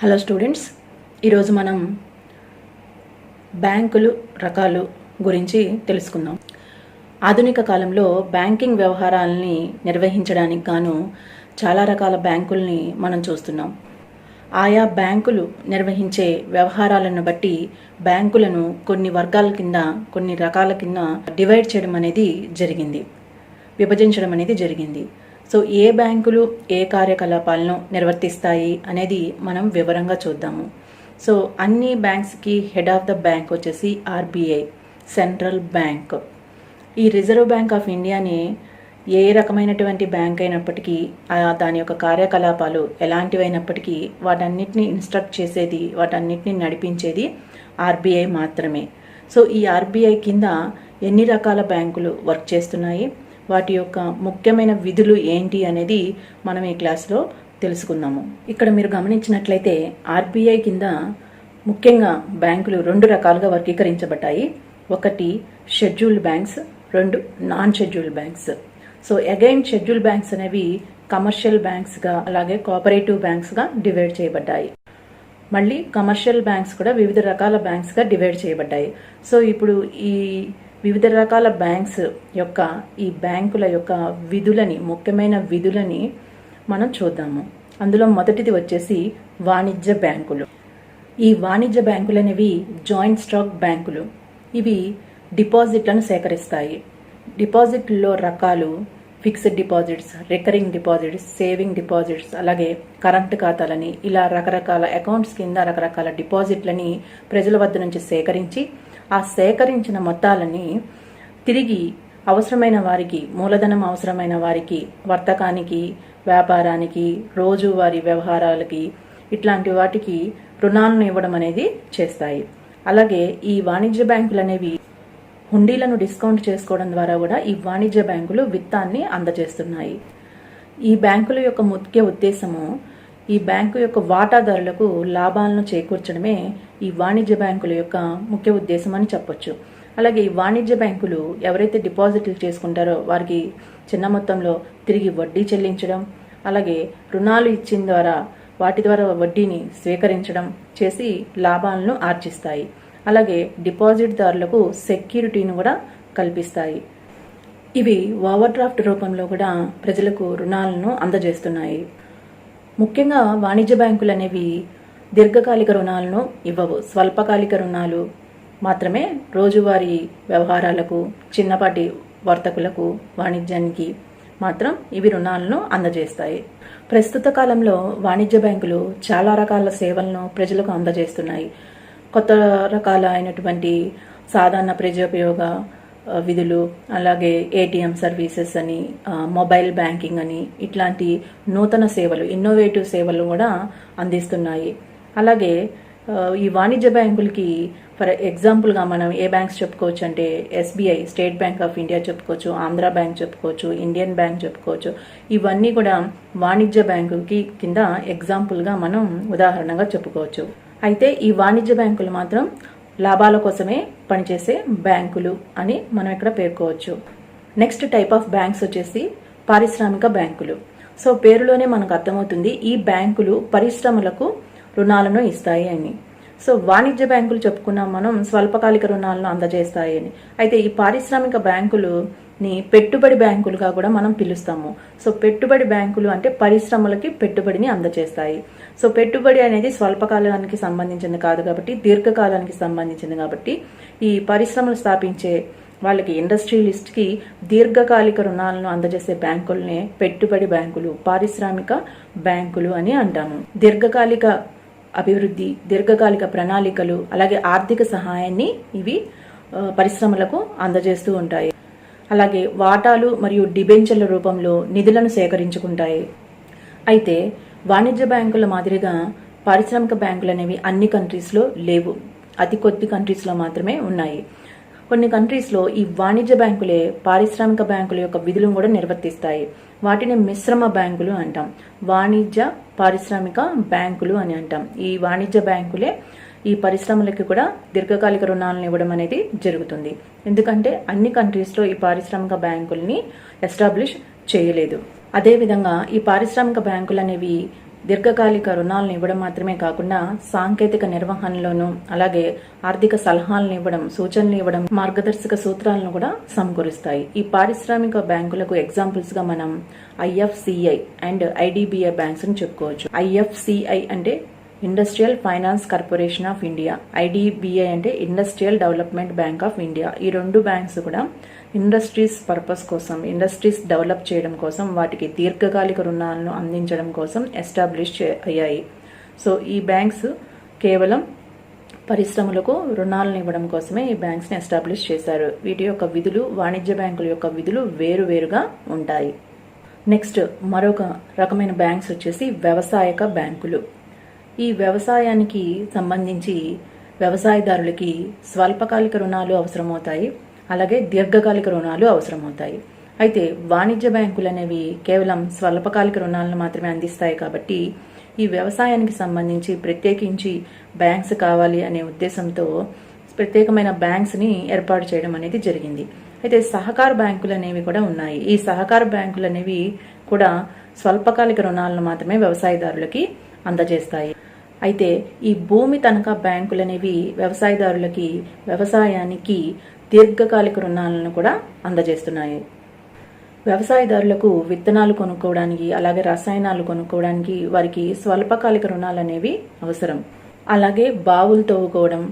Hello students, ఈరోజు మనం బ్యాంకులు రకాలు గురించి తెలుసుకుందాం. ఆధునిక కాలంలో బ్యాంకింగ్ వ్యవహారాలని నిర్వహించడానికి గాను చాలా రకాల బ్యాంకుల్ని మనం చూస్తున్నాం. ఆయా బ్యాంకులు నిర్వహించే వ్యవహారాలను బట్టి బ్యాంకులను కొన్ని వర్గాల కింద, కొన్ని రకాల కింద డివైడ్ చేయడం అనేది జరిగింది, విభజించడం అనేది జరిగింది. సో ఏ బ్యాంకులు ఏ కార్యకలాపాలను నిర్వర్తిస్తాయి అనేది మనం వివరంగా చూద్దాము. సో అన్ని బ్యాంక్స్కి హెడ్ ఆఫ్ ద బ్యాంక్ వచ్చేసి ఆర్బీఐ, సెంట్రల్ బ్యాంక్. ఈ రిజర్వ్ బ్యాంక్ ఆఫ్ ఇండియాని ఏ రకమైనటువంటి బ్యాంక్ అయినప్పటికీ దాని యొక్క కార్యకలాపాలు ఎలాంటివైనప్పటికీ వాటన్నిటిని ఇన్స్ట్రక్ట్ చేసేది, వాటన్నిటిని నడిపించేది ఆర్బీఐ మాత్రమే. సో ఈ ఆర్బీఐ కింద ఎన్ని రకాల బ్యాంకులు వర్క్ చేస్తున్నాయి, వాటి యొక్క ముఖ్యమైన విధులు ఏంటి అనేది మనం ఈ క్లాస్లో తెలుసుకుందాము. ఇక్కడ మీరు గమనించినట్లయితే ఆర్బీఐ కింద ముఖ్యంగా బ్యాంకులు రెండు రకాలుగా వర్గీకరించబడ్డాయి. ఒకటి షెడ్యూల్డ్ బ్యాంక్స్, రెండు non scheduled banks. So again scheduled banks అనేవి కమర్షియల్ బ్యాంక్స్గా, అలాగే కోఆపరేటివ్ బ్యాంక్స్గా డివైడ్ చేయబడ్డాయి. మళ్ళీ కమర్షియల్ బ్యాంక్స్ కూడా వివిధ రకాల బ్యాంక్స్గా డివైడ్ చేయబడ్డాయి. సో ఇప్పుడు ఈ వివిధ రకాల బ్యాంక్స్ యొక్క ఈ బ్యాంకుల యొక్క విధులని, ముఖ్యమైన విధులని మనం చూద్దాము. అందులో మొదటిది వచ్చేసి వాణిజ్య బ్యాంకులు. ఈ వాణిజ్య బ్యాంకులు అనేవి జాయింట్ స్టాక్ బ్యాంకులు. ఇవి డిపాజిట్లను సేకరిస్తాయి. డిపాజిట్లలో రకాలు fixed deposits, recurring deposits, saving deposits, అలాగే కరెంట్ ఖాతాలని, ఇలా రకరకాల అకౌంట్స్ కింద రకరకాల డిపాజిట్లని ప్రజల వద్ద నుంచి సేకరించి ఆ సేకరించిన మొత్తాలని తిరిగి అవసరమైన వారికి, మూలధనం అవసరమైన వారికి, వర్తకానికి, వ్యాపారానికి, రోజువారీ వ్యవహారాలకి, ఇట్లాంటి వాటికి రుణాలను ఇవ్వడం అనేది చేస్తాయి. అలాగే ఈ వాణిజ్య బ్యాంకులు అనేవి హుండీలను డిస్కౌంట్ చేసుకోవడం ద్వారా కూడా ఈ వాణిజ్య బ్యాంకులు విత్తాన్ని అందజేస్తున్నాయి. ఈ బ్యాంకుల యొక్క ముఖ్య ఉద్దేశము ఈ బ్యాంకు యొక్క వాటాదారులకు లాభాలను చేకూర్చడమే ఈ వాణిజ్య బ్యాంకుల యొక్క ముఖ్య ఉద్దేశం అని చెప్పొచ్చు. అలాగే ఈ వాణిజ్య బ్యాంకులు ఎవరైతే డిపాజిట్లు చేసుకుంటారో వారికి చిన్న మొత్తంలో తిరిగి వడ్డీ చెల్లించడం, అలాగే రుణాలు ఇచ్చిన ద్వారా వాటి ద్వారా వడ్డీని స్వీకరించడం చేసి లాభాలను ఆర్జిస్తాయి. అలాగే డిపాజిట్ దారులకు సెక్యూరిటీని కూడా కల్పిస్తాయి. ఇవి ఓవర్ డ్రాఫ్ట్ రూపంలో కూడా ప్రజలకు రుణాలను అందజేస్తున్నాయి. ముఖ్యంగా వాణిజ్య బ్యాంకులు అనేవి దీర్ఘకాలిక రుణాలను ఇవ్వవు. స్వల్పకాలిక రుణాలు మాత్రమే రోజువారీ వ్యవహారాలకు, చిన్నపాటి వర్తకులకు, వాణిజ్యానికి మాత్రం ఇవి రుణాలను అందజేస్తాయి. ప్రస్తుత కాలంలో వాణిజ్య బ్యాంకులు చాలా రకాల సేవలను ప్రజలకు అందజేస్తున్నాయి. కొత్త రకాలైనటువంటి సాధారణ ప్రజోపయోగ విధులు, అలాగే ఏటీఎం సర్వీసెస్ అని, మొబైల్ బ్యాంకింగ్ అని, ఇట్లాంటి నూతన సేవలు, ఇన్నోవేటివ్ సేవలు కూడా అందిస్తున్నాయి. అలాగే ఈ వాణిజ్య బ్యాంకులకి ఫర్ ఎగ్జాంపుల్గా మనం ఏ బ్యాంక్స్ చెప్పుకోవచ్చు అంటే SBI, state bank of India చెప్పుకోవచ్చు, ఆంధ్ర బ్యాంక్ చెప్పుకోవచ్చు, ఇండియన్ బ్యాంక్ చెప్పుకోవచ్చు. ఇవన్నీ కూడా వాణిజ్య బ్యాంకుకి కింద ఎగ్జాంపుల్గా మనం ఉదాహరణగా చెప్పుకోవచ్చు. అయితే ఈ వాణిజ్య బ్యాంకులు మాత్రం లాభాల కోసమే పనిచేసే బ్యాంకులు అని మనం ఇక్కడ పేర్కోవచ్చు. నెక్స్ట్ టైప్ ఆఫ్ బ్యాంక్స్ వచ్చేసి పారిశ్రామిక బ్యాంకులు. సో పేరులోనే మనకు అర్థమవుతుంది ఈ బ్యాంకులు పరిశ్రమలకు రుణాలను ఇస్తాయి అని. సో వాణిజ్య బ్యాంకులు చెప్పుకున్నాం మనం, స్వల్పకాలిక రుణాలను అందజేస్తాయి అని. అయితే ఈ పారిశ్రామిక బ్యాంకులుని పెట్టుబడి బ్యాంకులుగా కూడా మనం పిలుస్తాము. సో పెట్టుబడి బ్యాంకులు అంటే పరిశ్రమలకి పెట్టుబడిని అందజేస్తాయి. సో పెట్టుబడి అనేది స్వల్పకాలానికి సంబంధించింది కాదు కాబట్టి దీర్ఘకాలానికి సంబంధించింది కాబట్టి ఈ పరిశ్రమలు స్థాపించే వాళ్ళకి, ఇండస్ట్రియలిస్ట్కి దీర్ఘకాలిక రుణాలను అందజేసే బ్యాంకులనే పెట్టుబడి బ్యాంకులు, పారిశ్రామిక బ్యాంకులు అని అంటాము. దీర్ఘకాలిక అభివృద్ధి, దీర్ఘకాలిక ప్రణాళికలు, అలాగే ఆర్థిక సహాయాన్ని ఇవి పరిశ్రమలకు అందజేస్తూ ఉంటాయి. అలాగే వాటాలు మరియు డిబెంచర్ల రూపంలో నిధులను సేకరించుకుంటాయి. అయితే వాణిజ్య బ్యాంకుల మాదిరిగా పారిశ్రామిక బ్యాంకులు అనేవి అన్ని కంట్రీస్లో లేవు. అతి కొద్ది కంట్రీస్లో మాత్రమే ఉన్నాయి. కొన్ని కంట్రీస్లో ఈ వాణిజ్య బ్యాంకులే పారిశ్రామిక బ్యాంకుల యొక్క విధులను కూడా నిర్వర్తిస్తాయి. వాటిని మిశ్రమ బ్యాంకులు అంటాం. వాణిజ్య పారిశ్రామిక బ్యాంకులు అని అంటాం. ఈ వాణిజ్య బ్యాంకులే ఈ పరిశ్రమలకి కూడా దీర్ఘకాలిక రుణాలను ఇవ్వడం అనేది జరుగుతుంది. ఎందుకంటే అన్ని కంట్రీస్లో ఈ పారిశ్రామిక బ్యాంకుల్ని ఎస్టాబ్లిష్ చేయలేదు. అదేవిధంగా ఈ పారిశ్రామిక బ్యాంకులు అనేవి దీర్ఘకాలిక రుణాలను ఇవ్వడం మాత్రమే కాకుండా సాంకేతిక నిర్వహణలోను, అలాగే ఆర్థిక సలహాలను ఇవ్వడం, సూచనలు ఇవ్వడం, మార్గదర్శక సూత్రాలను కూడా సమకూరుస్తాయి. ఈ పారిశ్రామిక బ్యాంకులకు ఎగ్జాంపుల్స్ గా మనం IFCI అండ్ IDBI బ్యాంక్స్ ని చెప్పుకోవచ్చు. IFCI అంటే industrial finance corporation of India, IDBI అంటే industrial development bank of India. ఈ రెండు బ్యాంక్స్ కూడా ఇండస్ట్రీస్ పర్పస్ కోసం, ఇండస్ట్రీస్ డెవలప్ చేయడం కోసం, వాటికి దీర్ఘకాలిక రుణాలను అందించడం కోసం ఎస్టాబ్లిష్ అయ్యాయి. సో ఈ బ్యాంక్స్ కేవలం పరిశ్రమలకు రుణాలను ఇవ్వడం కోసమే ఈ బ్యాంక్స్ని ఎస్టాబ్లిష్ చేశారు. వీటి యొక్క విధులు వాణిజ్య బ్యాంకుల యొక్క విధులు వేరువేరుగా ఉంటాయి. నెక్స్ట్ మరొక రకమైన బ్యాంక్స్ వచ్చేసి వ్యవసాయక బ్యాంకులు. ఈ వ్యవసాయానికి సంబంధించి వ్యవసాయదారులకి స్వల్పకాలిక రుణాలు అవసరమవుతాయి, అలాగే దీర్ఘకాలిక రుణాలు అవసరమవుతాయి. అయితే వాణిజ్య బ్యాంకులు అనేవి కేవలం స్వల్పకాలిక రుణాలను మాత్రమే అందిస్తాయి. కాబట్టి ఈ వ్యవసాయానికి సంబంధించి ప్రత్యేకించి బ్యాంక్స్ కావాలి అనే ఉద్దేశంతో ప్రత్యేకమైన బ్యాంక్స్ని ఏర్పాటు చేయడం అనేది జరిగింది. అయితే సహకార బ్యాంకులు అనేవి కూడా ఉన్నాయి. ఈ సహకార బ్యాంకులు అనేవి కూడా స్వల్పకాలిక రుణాలను మాత్రమే వ్యవసాయదారులకి అందజేస్తాయి. అయితే ఈ భూమి తనఖా బ్యాంకులు అనేవి వ్యవసాయదారులకి వ్యవసాయానికి దీర్ఘకాలిక రుణాలను కూడా అందజేస్తున్నాయి. వ్యవసాయదారులకు విత్తనాలు కొనుక్కోవడానికి, అలాగే రసాయనాలు కొనుక్కోవడానికి వారికి స్వల్పకాలిక రుణాలు అనేవి అవసరం. అలాగే బావులు తవ్వుకోవడం,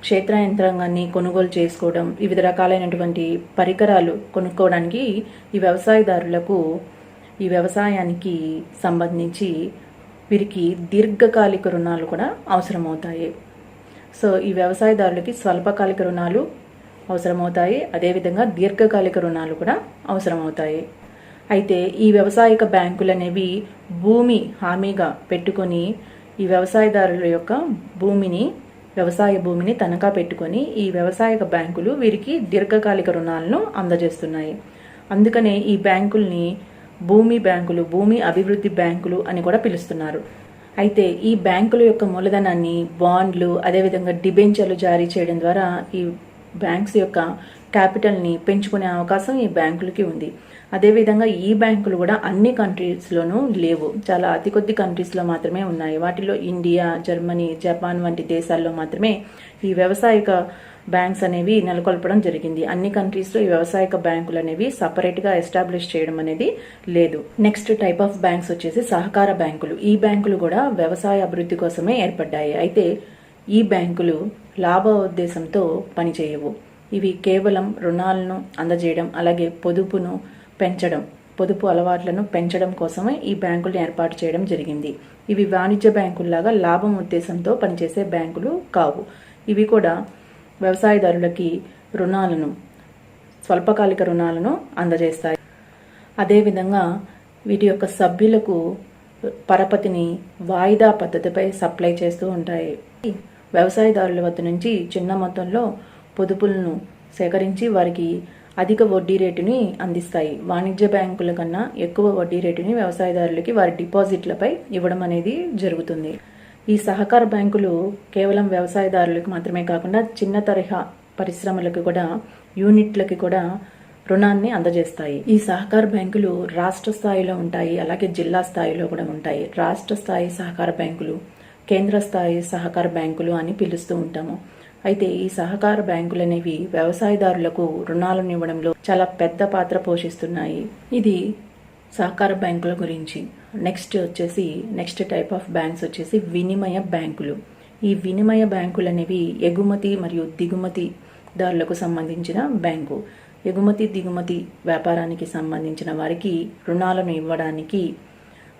క్షేత్ర యంత్రాంగాన్ని కొనుగోలు చేసుకోవడం, వివిధ రకాలైనటువంటి పరికరాలు కొనుక్కోవడానికి ఈ వ్యవసాయదారులకు ఈ వ్యవసాయానికి సంబంధించి వీరికి దీర్ఘకాలిక రుణాలు కూడా అవసరమవుతాయి. సో ఈ వ్యవసాయదారులకి స్వల్పకాలిక రుణాలు అవసరమవుతాయి, అదేవిధంగా దీర్ఘకాలిక రుణాలు కూడా అవసరమవుతాయి. అయితే ఈ వ్యవసాయక బ్యాంకులు అనేవి భూమి హామీగా పెట్టుకొని ఈ వ్యవసాయదారుల యొక్క వ్యవసాయ భూమిని తనఖా పెట్టుకొని ఈ వ్యవసాయక బ్యాంకులు వీరికి దీర్ఘకాలిక రుణాలను అందజేస్తున్నాయి. అందుకనే ఈ బ్యాంకుల్ని భూమి బ్యాంకులు, భూమి అభివృద్ధి బ్యాంకులు అని కూడా పిలుస్తున్నారు. అయితే ఈ బ్యాంకుల యొక్క మూలధనాన్ని బాండ్లు, అదేవిధంగా డిబెంచర్లు జారీ చేయడం ద్వారా ఈ బ్యాంక్స్ యొక్క క్యాపిటల్ని పెంచుకునే అవకాశం ఈ బ్యాంకులకి ఉంది. అదేవిధంగా ఈ బ్యాంకులు కూడా అన్ని కంట్రీస్లోనూ లేవు, చాలా అతి కొద్ది కంట్రీస్లో మాత్రమే ఉన్నాయి. వాటిలో ఇండియా, జర్మనీ, జపాన్ వంటి దేశాల్లో మాత్రమే ఈ వ్యవసాయక బ్యాంక్స్ అనేవి నెలకొల్పడం జరిగింది. అన్ని కంట్రీస్లో ఈ వ్యవసాయక బ్యాంకులు అనేవి సపరేట్గా ఎస్టాబ్లిష్ చేయడం అనేది లేదు. నెక్స్ట్ టైప్ ఆఫ్ బ్యాంక్స్ వచ్చేసి సహకార బ్యాంకులు. ఈ బ్యాంకులు కూడా వ్యవసాయ అభివృద్ధి కోసమే ఏర్పడ్డాయి. అయితే ఈ బ్యాంకులు లాభ ఉద్దేశంతో పనిచేయవు. ఇవి కేవలం రుణాలను అందజేయడం, అలాగే పొదుపు అలవాట్లను పెంచడం కోసమే ఈ బ్యాంకులను ఏర్పాటు చేయడం జరిగింది. ఇవి వాణిజ్య బ్యాంకుల్లాగా లాభం ఉద్దేశంతో పనిచేసే బ్యాంకులు కావు. ఇవి కూడా వ్యవసాయదారులకి స్వల్పకాలిక రుణాలను అందజేస్తాయి. అదేవిధంగా వీటి యొక్క సభ్యులకు పరపతిని వాయిదా పద్ధతిపై సప్లై చేస్తూ ఉంటాయి. వ్యవసాయదారుల వద్ద నుంచి చిన్న మొత్తంలో పొదుపులను సేకరించి వారికి అధిక వడ్డీ రేటుని అందిస్తాయి. వాణిజ్య బ్యాంకుల కన్నా ఎక్కువ వడ్డీ రేటుని వ్యవసాయదారులకి వారి డిపాజిట్లపై ఇవ్వడం అనేది జరుగుతుంది. ఈ సహకార బ్యాంకులు కేవలం వ్యవసాయదారులకు మాత్రమే కాకుండా చిన్న తరహా పరిశ్రమలకు కూడా, యూనిట్లకి కూడా రుణాన్ని అందజేస్తాయి. ఈ సహకార బ్యాంకులు రాష్ట్ర స్థాయిలో ఉంటాయి, అలాగే జిల్లా స్థాయిలో కూడా ఉంటాయి. రాష్ట్ర స్థాయి సహకార బ్యాంకులు, కేంద్ర స్థాయి సహకార బ్యాంకులు అని పిలుస్తూ ఉంటాము. అయితే ఈ సహకార బ్యాంకులు అనేవి వ్యవసాయదారులకు రుణాలను ఇవ్వడంలో చాలా పెద్ద పాత్ర పోషిస్తున్నాయి. ఇది సహకార బ్యాంకుల గురించి. నెక్స్ట్ టైప్ ఆఫ్ బ్యాంక్స్ వచ్చేసి వినిమయ బ్యాంకులు. ఈ వినిమయ బ్యాంకులు అనేవి ఎగుమతి మరియు దిగుమతిదారులకు సంబంధించిన బ్యాంకు. ఎగుమతి దిగుమతి వ్యాపారానికి సంబంధించిన వారికి రుణాలను ఇవ్వడానికి,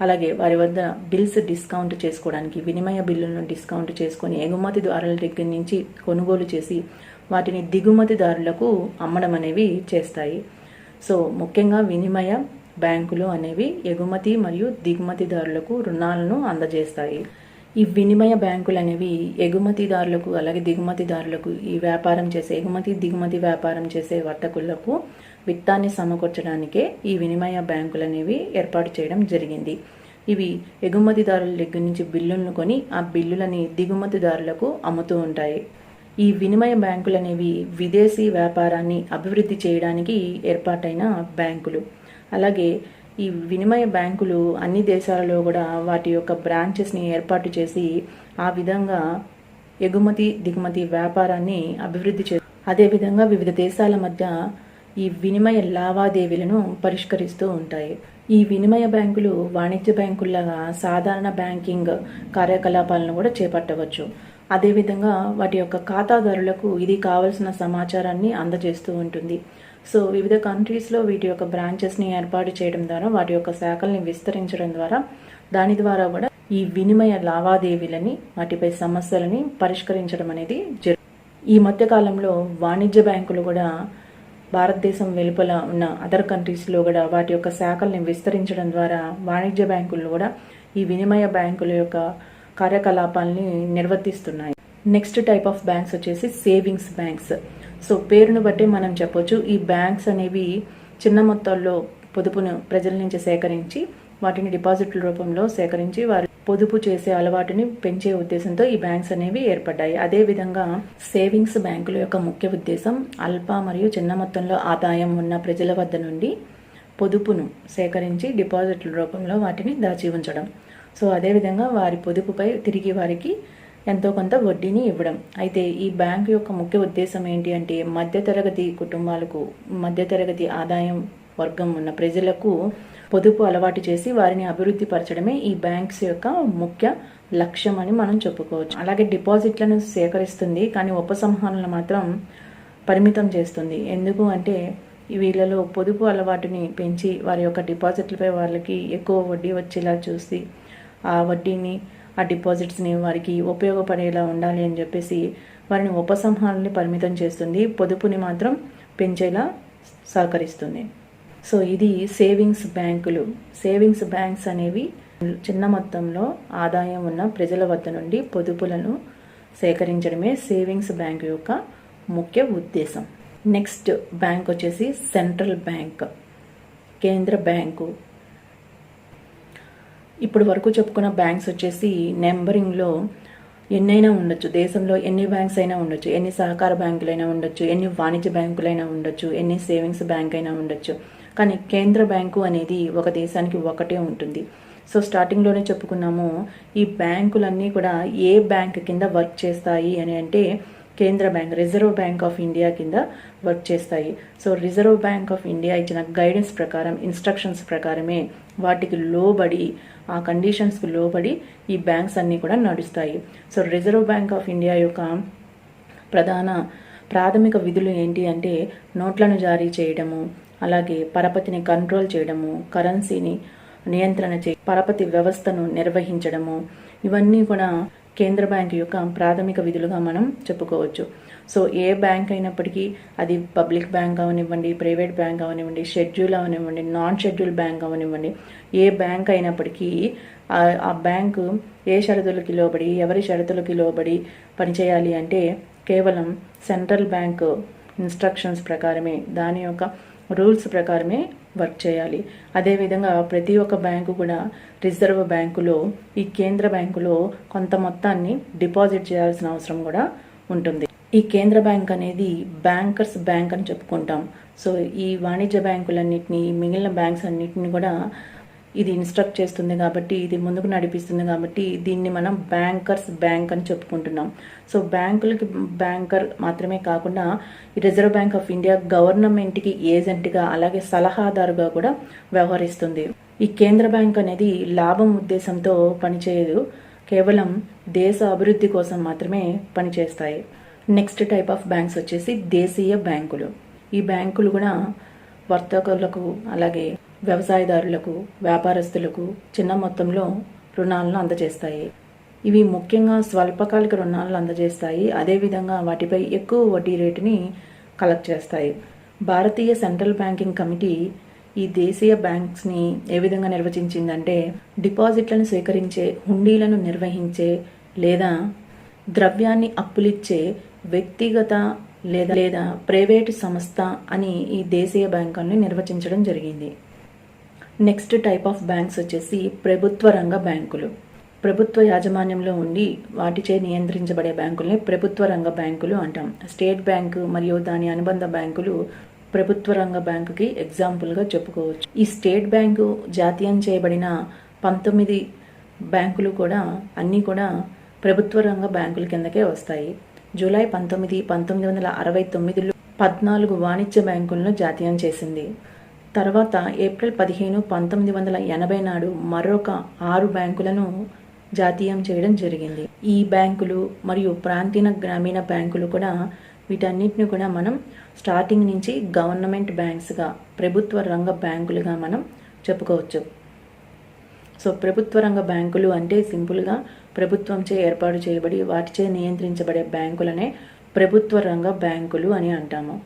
అలాగే వారి వద్ద బిల్స్ డిస్కౌంట్ చేసుకోవడానికి, వినిమయ బిల్లులను డిస్కౌంట్ చేసుకొని ఎగుమతిదారుల దగ్గర నుంచి కొనుగోలు చేసి వాటిని దిగుమతిదారులకు అమ్మడం అనేవి చేస్తాయి. సో ముఖ్యంగా వినిమయ బ్యాంకులు అనేవి ఎగుమతి మరియు దిగుమతిదారులకు రుణాలను అందజేస్తాయి. ఈ వినిమయ బ్యాంకులు అనేవి ఎగుమతిదారులకు, అలాగే దిగుమతిదారులకు, ఈ వ్యాపారం చేసే ఎగుమతి దిగుమతి వ్యాపారం చేసే వర్తకులకు విత్తాన్ని సమకూర్చడానికే ఈ వినిమయ బ్యాంకులు అనేవి ఏర్పాటు చేయడం జరిగింది. ఇవి ఎగుమతిదారుల దగ్గర నుంచి బిల్లులను కొని ఆ బిల్లులని దిగుమతిదారులకు అమ్ముతూ ఉంటాయి. ఈ వినిమయ బ్యాంకులు అనేవి విదేశీ వ్యాపారాన్ని అభివృద్ధి చేయడానికి ఏర్పాటైన బ్యాంకులు. అలాగే ఈ వినిమయ బ్యాంకులు అన్ని దేశాలలో కూడా వాటి యొక్క బ్రాంచెస్ని ఏర్పాటు చేసి ఆ విధంగా ఎగుమతి దిగుమతి వ్యాపారాన్ని అభివృద్ధి అదేవిధంగా వివిధ దేశాల మధ్య ఈ వినిమయ లావాదేవీలను పరిష్కరిస్తూ ఉంటాయి. ఈ వినిమయ బ్యాంకులు వాణిజ్య బ్యాంకుల్లాగా సాధారణ బ్యాంకింగ్ కార్యకలాపాలను కూడా చేపట్టవచ్చు. అదేవిధంగా వాటి యొక్క ఖాతాదారులకు ఇది కావలసిన సమాచారాన్ని అందజేస్తూ ఉంటుంది. సో వివిధ కంట్రీస్లో వీటి యొక్క బ్రాంచెస్ని ఏర్పాటు చేయడం ద్వారా వాటి యొక్క శాఖల్ని విస్తరించడం ద్వారా దాని ద్వారా కూడా ఈ వినిమయ లావాదేవీలని వాటిపై సమస్యలని పరిష్కరించడం అనేది ఈ మధ్య కాలంలో వాణిజ్య బ్యాంకులు కూడా భారతదేశం వెలుపల ఉన్న అదర్ కంట్రీస్లో కూడా వాటి యొక్క శాఖల్ని విస్తరించడం ద్వారా వాణిజ్య బ్యాంకులు కూడా ఈ వినిమయ బ్యాంకుల యొక్క కార్యకలాపాలని నిర్వర్తిస్తున్నాయి. నెక్స్ట్ టైప్ ఆఫ్ బ్యాంక్స్ వచ్చేసి సేవింగ్స్ బ్యాంక్స్. సో పేరును బట్టి మనం చెప్పొచ్చు, ఈ బ్యాంక్స్ అనేవి చిన్న మొత్తాల్లో పొదుపును ప్రజల నుంచి సేకరించి వాటిని డిపాజిట్ల రూపంలో సేకరించి వారు పొదుపు చేసే అలవాటుని పెంచే ఉద్దేశంతో ఈ బ్యాంక్స్ అనేవి ఏర్పడ్డాయి. అదేవిధంగా సేవింగ్స్ బ్యాంకుల యొక్క ముఖ్య ఉద్దేశం అల్ప మరియు చిన్న మొత్తంలో ఆదాయం ఉన్న ప్రజల వద్ద నుండి పొదుపును సేకరించి డిపాజిట్ల రూపంలో వాటిని దాచి ఉంచడం. సో అదేవిధంగా వారి పొదుపుపై తిరిగి వారికి ఎంతో కొంత వడ్డీని ఇవ్వడం. అయితే ఈ బ్యాంకు యొక్క ముఖ్య ఉద్దేశం ఏంటి అంటే మధ్యతరగతి కుటుంబాలకు, మధ్యతరగతి ఆదాయం వర్గం ఉన్న ప్రజలకు పొదుపు అలవాటు చేసి వారిని అభివృద్ధి పరచడమే ఈ బ్యాంక్స్ యొక్క ముఖ్య లక్ష్యం అని మనం చెప్పుకోవచ్చు. అలాగే డిపాజిట్లను సేకరిస్తుంది, కానీ ఉపసంహరణలు మాత్రం పరిమితం చేస్తుంది. ఎందుకు అంటే వీళ్ళలో పొదుపు అలవాటుని పెంచి వారి యొక్క డిపాజిట్లపై వాళ్ళకి ఎక్కువ వడ్డీ వచ్చేలా చూసి ఆ వడ్డీని ఆ డిపాజిట్స్ని వారికి ఉపయోగపడేలా ఉండాలి అని చెప్పేసి వారిని ఉపసంహరణని పరిమితం చేస్తుంది, పొదుపుని మాత్రం పెంచేలా సహకరిస్తుంది. సో ఇది సేవింగ్స్ బ్యాంకులు. సేవింగ్స్ బ్యాంక్స్ అనేవి చిన్న మొత్తంలో ఆదాయం ఉన్న ప్రజల వద్ద నుండి పొదుపులను సేకరించడమే సేవింగ్స్ బ్యాంకు యొక్క ముఖ్య ఉద్దేశం. నెక్స్ట్ బ్యాంక్ వచ్చేసి సెంట్రల్ బ్యాంక్, కేంద్ర బ్యాంకు. ఇప్పుడు వరకు చెప్పుకున్న బ్యాంక్స్ వచ్చేసి నెంబరింగ్లో ఎన్నైనా ఉండొచ్చు, దేశంలో ఎన్ని బ్యాంక్స్ అయినా ఉండొచ్చు, ఎన్ని సహకార బ్యాంకులైనా ఉండొచ్చు, ఎన్ని వాణిజ్య బ్యాంకులైనా ఉండొచ్చు, ఎన్ని సేవింగ్స్ బ్యాంక్ అయినా ఉండొచ్చు. కానీ కేంద్ర బ్యాంకు అనేది ఒక దేశానికి ఒకటే ఉంటుంది. సో స్టార్టింగ్లోనే చెప్పుకున్నాము, ఈ బ్యాంకులన్నీ కూడా ఏ బ్యాంక్ కింద వర్క్ చేస్తాయి అని అంటే కేంద్ర bank, reserve bank of India కింద వర్క్ చేస్తాయి. So reserve bank of India ఇచ్చిన గైడెన్స్ ప్రకారం, ఇన్స్ట్రక్షన్స్ ప్రకారమే వాటికి లోబడి, ఆ కండిషన్స్కి లోబడి ఈ బ్యాంక్స్ అన్నీ కూడా నడుస్తాయి. So reserve bank of India యొక్క ప్రాథమిక విధులు ఏంటి అంటే నోట్లను జారీ చేయడము, అలాగే పరపతిని కంట్రోల్ చేయడము, కరెన్సీని నియంత్రణ పరపతి వ్యవస్థను నిర్వహించడము, ఇవన్నీ కూడా కేంద్ర బ్యాంక్ యొక్క ప్రాథమిక విధులుగా మనం చెప్పుకోవచ్చు. సో ఏ బ్యాంక్ అయినప్పటికీ అది పబ్లిక్ బ్యాంక్ అవనివ్వండి, ప్రైవేట్ బ్యాంక్ అవనివ్వండి, షెడ్యూల్ అవనివ్వండి, నాన్ షెడ్యూల్ బ్యాంక్ అవనివ్వండి, ఏ బ్యాంక్ అయినప్పటికీ ఆ బ్యాంకు ఏ షరతులకి లోబడి, ఎవరి షరతులకి లోబడి పనిచేయాలి అంటే కేవలం సెంట్రల్ బ్యాంక్ ఇన్స్ట్రక్షన్స్ ప్రకారమే, దాని యొక్క రూల్స్ ప్రకారమే వర్క్ చేయాలి. అదేవిధంగా ప్రతి ఒక్క బ్యాంకు కూడా రిజర్వ్ బ్యాంకులో, ఈ కేంద్ర బ్యాంకులో కొంత మొత్తాన్ని డిపాజిట్ చేయాల్సిన అవసరం కూడా ఉంటుంది. ఈ కేంద్ర బ్యాంక్ అనేది బ్యాంకర్స్ బ్యాంక్ అని చెప్పుకుంటాం. సో ఈ వాణిజ్య బ్యాంకులన్నింటినీ, మిగిలిన బ్యాంక్స్ అన్నింటినీ కూడా ఇది ఇన్స్ట్రక్ట్ చేస్తుంది కాబట్టి, ఇది ముందుకు నడిపిస్తుంది కాబట్టి దీన్ని మనం బ్యాంకర్స్ బ్యాంక్ అని చెప్పుకుంటున్నాం. సో బ్యాంకులకి బ్యాంకర్ మాత్రమే కాకుండా ఈ రిజర్వ్ బ్యాంక్ ఆఫ్ ఇండియా గవర్నమెంట్కి ఏజెంట్గా, అలాగే సలహాదారుగా కూడా వ్యవహరిస్తుంది. ఈ కేంద్ర బ్యాంక్ అనేది లాభం ఉద్దేశంతో పనిచేయదు, కేవలం దేశ అభివృద్ధి కోసం మాత్రమే పనిచేస్తాయి. నెక్స్ట్ టైప్ ఆఫ్ బ్యాంక్స్ వచ్చేసి దేశీయ బ్యాంకులు. ఈ బ్యాంకులు కూడా వర్తకులకు, అలాగే వ్యవసాయదారులకు, వ్యాపారస్తులకు చిన్న మొత్తంలో రుణాలను అందజేస్తాయి. ఇవి ముఖ్యంగా స్వల్పకాలిక రుణాలను అందజేస్తాయి. అదేవిధంగా వాటిపై ఎక్కువ వడ్డీ రేటుని కలెక్ట్ చేస్తాయి. భారతీయ సెంట్రల్ బ్యాంకింగ్ కమిటీ ఈ దేశీయ బ్యాంక్స్ని ఏ విధంగా నిర్వచించిందంటే, డిపాజిట్లను స్వీకరించే, హుండీలను నిర్వహించే లేదా ద్రవ్యాన్ని అప్పులిచ్చే వ్యక్తిగత లేదా ప్రైవేటు సంస్థ అని ఈ దేశీయ బ్యాంకుల్ని నిర్వచించడం జరిగింది. నెక్స్ట్ టైప్ ఆఫ్ బ్యాంక్స్ వచ్చేసి ప్రభుత్వ రంగ బ్యాంకులు. ప్రభుత్వ యాజమాన్యంలో ఉండి వాటిచే నియంత్రించబడే బ్యాంకుల్ని ప్రభుత్వ రంగ బ్యాంకులు అంటాం. స్టేట్ బ్యాంకు మరియు దాని అనుబంధ బ్యాంకులు ప్రభుత్వ రంగ బ్యాంకుకి ఎగ్జాంపుల్గా చెప్పుకోవచ్చు. ఈ స్టేట్ బ్యాంకు జాతీయం చేయబడిన 19 బ్యాంకులు కూడా అన్నీ కూడా ప్రభుత్వ రంగ బ్యాంకుల కిందకే వస్తాయి. జూలై 19, 1969లో 14 వాణిజ్య బ్యాంకులను జాతీయం చేసింది. తర్వాత ఏప్రిల్ 15, 1980 నాడు మరొక 6 బ్యాంకులను జాతీయం చేయడం జరిగింది. ఈ బ్యాంకులు మరియు ప్రాంతీయ గ్రామీణ బ్యాంకులు కూడా వీటన్నిటిని కూడా మనం స్టార్టింగ్ నుంచి గవర్నమెంట్ బ్యాంక్స్గా, ప్రభుత్వ రంగ బ్యాంకులుగా మనం చెప్పుకోవచ్చు. సో ప్రభుత్వ రంగ బ్యాంకులు అంటే సింపుల్గా ప్రభుత్వంచే ఏర్పాటు చేయబడి వాటిచే నియంత్రించబడే బ్యాంకులనే ప్రభుత్వ రంగ బ్యాంకులు అని అంటాము.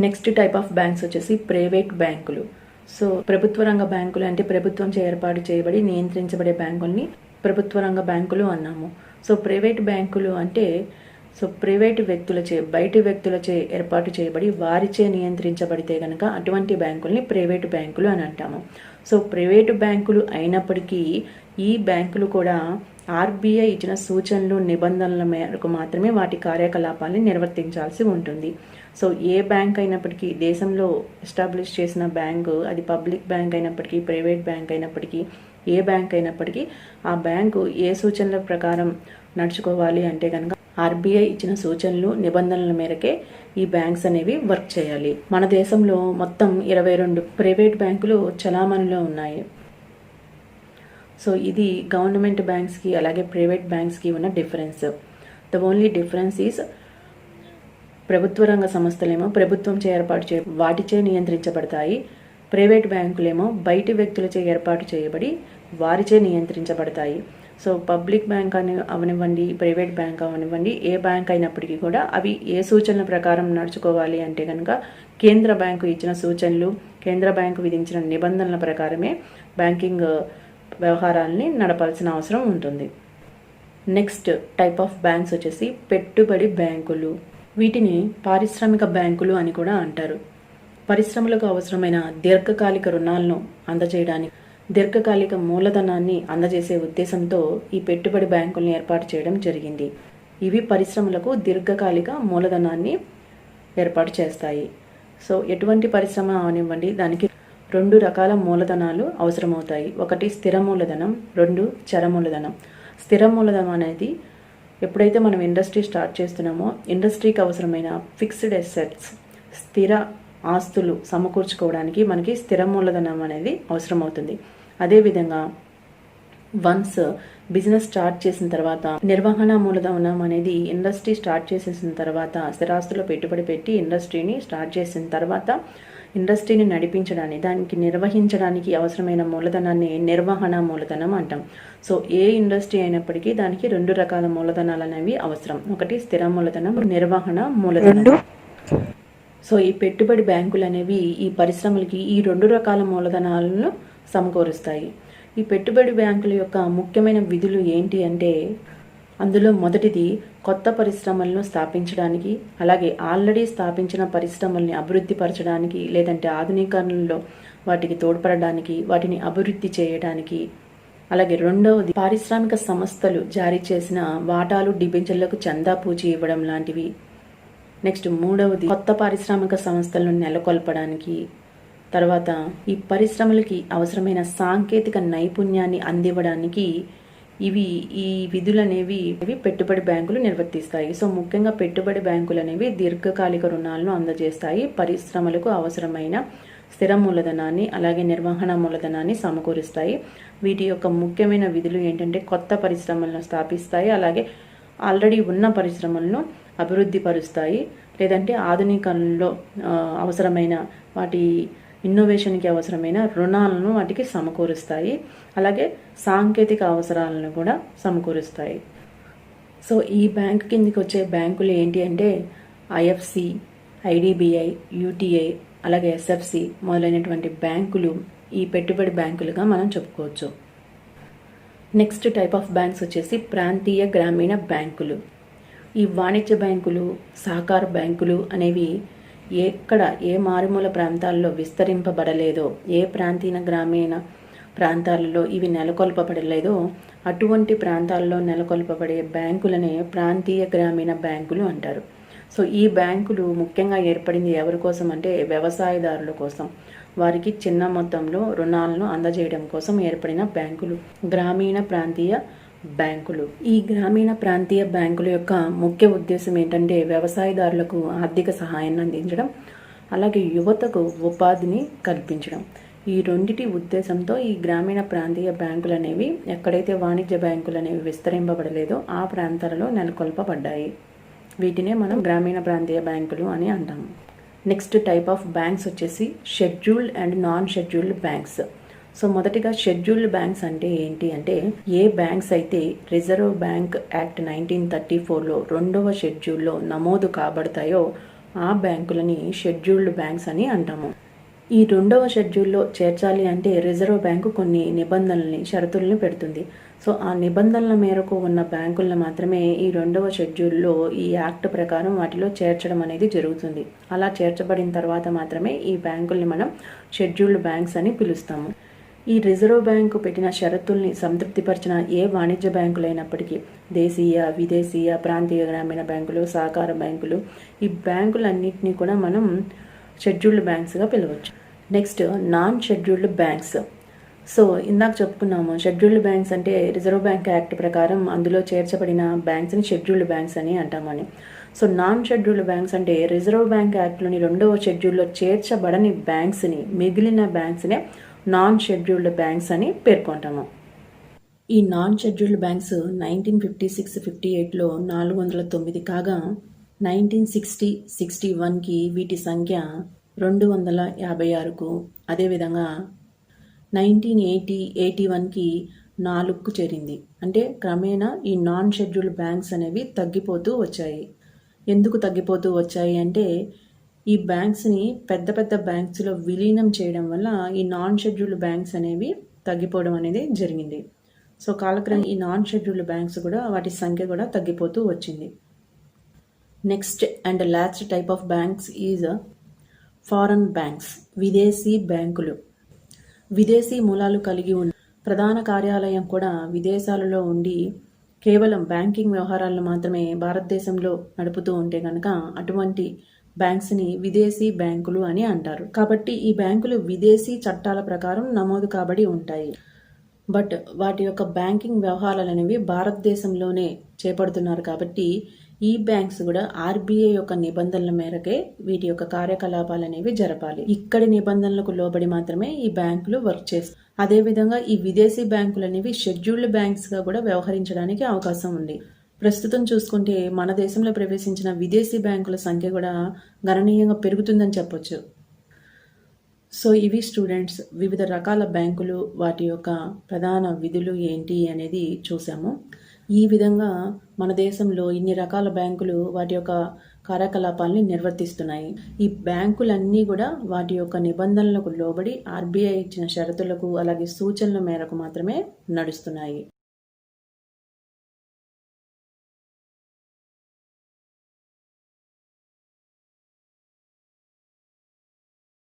నెక్స్ట్ టైప్ ఆఫ్ బ్యాంక్స్ వచ్చేసి ప్రైవేట్ బ్యాంకులు. సో ప్రభుత్వ రంగ బ్యాంకులు అంటే ప్రభుత్వంచే ఏర్పాటు చేయబడి నియంత్రించబడే బ్యాంకుల్ని ప్రభుత్వ రంగ బ్యాంకులు అన్నాము. సో ప్రైవేట్ బ్యాంకులు అంటే ప్రైవేటు వ్యక్తులచే, బయటి వ్యక్తులచే ఏర్పాటు చేయబడి వారిచే నియంత్రించబడితే కనుక అటువంటి బ్యాంకుల్ని ప్రైవేటు బ్యాంకులు అని అంటాము. సో ప్రైవేటు బ్యాంకులు అయినప్పటికీ ఈ బ్యాంకులు కూడా ఆర్బీఐ ఇచ్చిన సూచనలు, నిబంధనల మేరకు మాత్రమే వాటి కార్యకలాపాలను నిర్వర్తించాల్సి ఉంటుంది. సో ఏ బ్యాంక్ అయినప్పటికీ, దేశంలో ఎస్టాబ్లిష్ చేసిన బ్యాంకు, అది పబ్లిక్ బ్యాంక్ అయినప్పటికీ, ప్రైవేట్ బ్యాంక్ అయినప్పటికీ, ఏ బ్యాంక్ అయినప్పటికీ ఆ బ్యాంకు ఏ సూచనల ప్రకారం నడుచుకోవాలి అంటే కనుక ఆర్బీఐ ఇచ్చిన సూచనలు, నిబంధనల మేరకే ఈ బ్యాంక్స్ అనేవి వర్క్ చేయాలి. మన దేశంలో మొత్తం 22 ప్రైవేట్ బ్యాంకులు చలామణిలో ఉన్నాయి. సో ఇది గవర్నమెంట్ బ్యాంక్స్కి అలాగే ప్రైవేట్ బ్యాంక్స్కి ఉన్న difference. The only difference is ప్రభుత్వ రంగ సంస్థలేమో ప్రభుత్వంచే ఏర్పాటు వాటిచే నియంత్రించబడతాయి. ప్రైవేట్ బ్యాంకులేమో బయటి వ్యక్తులచే ఏర్పాటు చేయబడి వారిచే నియంత్రించబడతాయి. సో పబ్లిక్ బ్యాంక్ అని అవనివ్వండి, ప్రైవేట్ బ్యాంక్ అవనివ్వండి, ఏ బ్యాంక్ అయినప్పటికీ కూడా అవి ఏ సూచనల ప్రకారం నడుచుకోవాలి అంటే కనుక కేంద్ర బ్యాంకు ఇచ్చిన సూచనలు, కేంద్ర బ్యాంకు విధించిన నిబంధనల ప్రకారమే బ్యాంకింగ్ వ్యవహారాలని నడపాల్సిన అవసరం ఉంటుంది. నెక్స్ట్ టైప్ ఆఫ్ బ్యాంక్స్ వచ్చేసి పెట్టుబడి బ్యాంకులు. వీటిని పారిశ్రామిక బ్యాంకులు అని కూడా అంటారు. పరిశ్రమలకు అవసరమైన దీర్ఘకాలిక రుణాలను అందజేయడానికి, దీర్ఘకాలిక మూలధనాన్ని అందజేసే ఉద్దేశంతో ఈ పెట్టుబడి బ్యాంకులను ఏర్పాటు చేయడం జరిగింది. ఇవి పరిశ్రమలకు దీర్ఘకాలిక మూలధనాన్ని ఏర్పాటు చేస్తాయి. సో ఎటువంటి పరిశ్రమ అవనివ్వండి, దానికి 2 రకాల మూలధనాలు అవసరమవుతాయి. ఒకటి స్థిర మూలధనం, 2 చర మూలధనం. స్థిర మూలధనం అనేది ఎప్పుడైతే మనం ఇండస్ట్రీ స్టార్ట్ చేస్తున్నామో ఇండస్ట్రీకి అవసరమైన ఫిక్స్డ్ అసెట్స్, స్థిర ఆస్తులు సమకూర్చుకోవడానికి మనకి స్థిర మూలధనం అనేది అవసరమవుతుంది. అదేవిధంగా వన్స్ బిజినెస్ స్టార్ట్ చేసిన తర్వాత నిర్వహణ మూలధనం అనేది ఇండస్ట్రీ స్టార్ట్ చేసేసిన తర్వాత, స్థిరాస్తులో పెట్టుబడి పెట్టి ఇండస్ట్రీని స్టార్ట్ చేసిన తర్వాత ఇండస్ట్రీని నడిపించడానికి, దానికి నిర్వహించడానికి అవసరమైన మూలధనాన్ని నిర్వహణ మూలధనం అంటాం. సో ఏ ఇండస్ట్రీ అయినప్పటికీ దానికి 2 రకాల మూలధనాలు అనేవి అవసరం. ఒకటి స్థిర మూలధనం, నిర్వహణ మూలధనం. సో ఈ పెట్టుబడి బ్యాంకులు అనేవి ఈ పరిశ్రమలకి ఈ 2 రకాల మూలధనాలను సమకూరుస్తాయి. ఈ పెట్టుబడి బ్యాంకుల యొక్క ముఖ్యమైన విధులు ఏంటి అంటే, అందులో మొదటిది కొత్త పరిశ్రమలను స్థాపించడానికి, అలాగే ఆల్రెడీ స్థాపించిన పరిశ్రమల్ని అభివృద్ధి పరచడానికి, లేదంటే ఆధునీకరణలో వాటికి తోడ్పడడానికి, వాటిని అభివృద్ధి చేయడానికి. అలాగే రెండవది పారిశ్రామిక సంస్థలు జారీ చేసిన వాటాలు, డిబెంచర్లకు చందా పూచి ఇవ్వడం లాంటివి. నెక్స్ట్ మూడవది కొత్త పారిశ్రామిక సంస్థలను నెలకొల్పడానికి. తర్వాత ఈ పరిశ్రమలకి అవసరమైన సాంకేతిక నైపుణ్యాన్ని అందివ్వడానికి ఈ విధులు అనేవి పెట్టుబడి బ్యాంకులు నిర్వర్తిస్తాయి. సో ముఖ్యంగా పెట్టుబడి బ్యాంకులు అనేవి దీర్ఘకాలిక రుణాలను అందజేస్తాయి. పరిశ్రమలకు అవసరమైన స్థిర మూలధనాన్ని అలాగే నిర్వహణ మూలధనాన్ని సమకూరుస్తాయి. వీటి యొక్క ముఖ్యమైన విధులు ఏంటంటే కొత్త పరిశ్రమలను స్థాపిస్తాయి, అలాగే ఆల్రెడీ ఉన్న పరిశ్రమలను అభివృద్ధి పరుస్తాయి, లేదంటే ఆధునీకరణలో అవసరమైన వాటి ఇన్నోవేషన్కి అవసరమైన రుణాలను వాటికి సమకూరుస్తాయి, అలాగే సాంకేతిక అవసరాలను కూడా సమకూరుస్తాయి. సో ఈ బ్యాంక్ కిందకి వచ్చే బ్యాంకులు ఏంటి అంటే ఐఎఫ్సి, ఐడిబిఐ, యూటీఐ, అలాగే ఎస్ఎఫ్సి మొదలైనటువంటి బ్యాంకులు ఈ పెట్టుబడి బ్యాంకులుగా మనం చెప్పుకోవచ్చు. నెక్స్ట్ టైప్ ఆఫ్ బ్యాంక్స్ వచ్చేసి ప్రాంతీయ గ్రామీణ బ్యాంకులు. ఈ వాణిజ్య బ్యాంకులు, సహకార బ్యాంకులు అనేవి ఎక్కడ ఏ మారుమూల ప్రాంతాల్లో విస్తరింపబడలేదో, ఏ ప్రాంతీయ గ్రామీణ ప్రాంతాలలో ఇవి నెలకొల్పబడలేదో అటువంటి ప్రాంతాల్లో నెలకొల్పబడే బ్యాంకులనే ప్రాంతీయ గ్రామీణ బ్యాంకులు అంటారు. సో ఈ బ్యాంకులు ముఖ్యంగా ఏర్పడింది ఎవరి కోసం అంటే వ్యవసాయదారుల కోసం. వారికి చిన్న మొత్తంలో రుణాలను అందజేయడం కోసం ఏర్పడిన బ్యాంకులు గ్రామీణ ప్రాంతీయ బ్యాంకులు. ఈ గ్రామీణ ప్రాంతీయ బ్యాంకుల యొక్క ముఖ్య ఉద్దేశం ఏంటంటే వ్యవసాయదారులకు ఆర్థిక సహాయాన్ని అందించడం, అలాగే యువతకు ఉపాధిని కల్పించడం. ఈ రెండిటి ఉద్దేశంతో ఈ గ్రామీణ ప్రాంతీయ బ్యాంకులు అనేవి ఎక్కడైతే వాణిజ్య బ్యాంకులు అనేవి విస్తరింపబడలేదో ఆ ప్రాంతాలలో నెలకొల్పబడ్డాయి. వీటినే మనం గ్రామీణ ప్రాంతీయ బ్యాంకులు అని అంటాము. నెక్స్ట్ టైప్ ఆఫ్ బ్యాంక్స్ వచ్చేసి scheduled and non scheduled banks. So మొదటిగా షెడ్యూల్డ్ బ్యాంక్స్ అంటే ఏంటి అంటే, ఏ బ్యాంక్స్ అయితే రిజర్వ్ బ్యాంక్ యాక్ట్ 1934లో 2వ షెడ్యూల్లో నమోదు కాబడతాయో ఆ బ్యాంకులని షెడ్యూల్డ్ బ్యాంక్స్ అని అంటాము. ఈ 2వ షెడ్యూల్లో చేర్చాలి అంటే రిజర్వ్ బ్యాంకు కొన్ని నిబంధనల్ని, షరతుల్ని పెడుతుంది. సో ఆ నిబంధనల మేరకు ఉన్న బ్యాంకులను మాత్రమే ఈ 2వ షెడ్యూల్లో ఈ యాక్ట్ ప్రకారం వాటిలో చేర్చడం అనేది జరుగుతుంది. అలా చేర్చబడిన తర్వాత మాత్రమే ఈ బ్యాంకుల్ని మనం షెడ్యూల్డ్ బ్యాంక్స్ అని పిలుస్తాము. ఈ రిజర్వ్ బ్యాంకు పెట్టిన షరతుల్ని సంతృప్తిపరిచిన ఏ వాణిజ్య బ్యాంకులైనప్పటికీ, దేశీయ, విదేశీయ, ప్రాంతీయ గ్రామీణ బ్యాంకులు, సహకార బ్యాంకులు, ఈ బ్యాంకులన్నింటినీ కూడా మనం షెడ్యూల్డ్ బ్యాంక్స్గా పిలవచ్చు. Next non scheduled banks. So ఇందాక చెప్పుకున్నాము, షెడ్యూల్డ్ బ్యాంక్స్ అంటే రిజర్వ్ బ్యాంక్ యాక్ట్ ప్రకారం అందులో చేర్చబడిన బ్యాంక్స్ని షెడ్యూల్డ్ బ్యాంక్స్ అని అంటామని. సో నాన్ షెడ్యూల్డ్ బ్యాంక్స్ అంటే రిజర్వ్ బ్యాంక్ యాక్ట్లోని 2వ షెడ్యూల్లో చేర్చబడని బ్యాంక్స్ని, మిగిలిన బ్యాంక్స్నే నాన్ షెడ్యూల్డ్ బ్యాంక్స్ అని పేర్కొంటాము. ఈ నాన్ షెడ్యూల్డ్ బ్యాంక్స్ 1956-58లో 409 కాగా 1960-61కి వీటి సంఖ్య 256కు, అదేవిధంగా 1980-81కి 4కు చేరింది. అంటే క్రమేణా ఈ నాన్ షెడ్యూల్డ్ బ్యాంక్స్ అనేవి తగ్గిపోతూ వచ్చాయి. ఎందుకు తగ్గిపోతూ వచ్చాయి అంటే, ఈ బ్యాంక్స్ని పెద్ద పెద్ద బ్యాంక్స్లో విలీనం చేయడం వల్ల ఈ నాన్ షెడ్యూల్డ్ బ్యాంక్స్ అనేవి తగ్గిపోవడం అనేది జరిగింది. సో కాలక్రమేణా ఈ నాన్ షెడ్యూల్డ్ బ్యాంక్స్ కూడా వాటి సంఖ్య కూడా తగ్గిపోతూ వచ్చింది. Next and last type of banks is foreign banks, విదేశీ బ్యాంకులు. విదేశీ మూలాలు కలిగి ఉన్న ప్రధాన కార్యాలయం కూడా విదేశాలలో ఉండి కేవలం బ్యాంకింగ్ వ్యవహారాలను మాత్రమే భారతదేశంలో నడుపుతూ ఉంటే కనుక అటువంటి బ్యాంక్స్ని విదేశీ బ్యాంకులు అని అంటారు. కాబట్టి ఈ బ్యాంకులు విదేశీ చట్టాల ప్రకారం నమోదు కాబడి ఉంటాయి. బట్ వాటి యొక్క బ్యాంకింగ్ వ్యవహారాలు అనేవి భారతదేశంలోనే చేపడుతున్నారు. కాబట్టి ఈ బ్యాంక్స్ కూడా ఆర్బీఐ యొక్క నిబంధనల మేరకే వీటి యొక్క కార్యకలాపాలు అనేవి జరపాలి. ఇక్కడి నిబంధనలకు లోబడి మాత్రమే ఈ బ్యాంకులు వర్క్ చేస్తాయి. అదేవిధంగా ఈ విదేశీ బ్యాంకులు అనేవి షెడ్యూల్డ్ బ్యాంక్స్గా కూడా వ్యవహరించడానికి అవకాశం ఉంది. ప్రస్తుతం చూసుకుంటే మన దేశంలో ప్రవేశించిన విదేశీ బ్యాంకుల సంఖ్య కూడా గణనీయంగా పెరుగుతుందని చెప్పొచ్చు. సో ఇవి స్టూడెంట్స్, వివిధ రకాల బ్యాంకులు, వాటి యొక్క ప్రధాన విధులు ఏంటి అనేది చూసాము. ఈ విధంగా మన దేశంలో ఇన్ని రకాల బ్యాంకులు వాటి యొక్క కార్యకలాపాలని నిర్వర్తిస్తున్నాయి. ఈ బ్యాంకులన్నీ కూడా వాటి యొక్క నిబంధనలకు లోబడి ఆర్బీఐ ఇచ్చిన షరతులకు అలాగే సూచనల మేరకు మాత్రమే నడుస్తున్నాయి.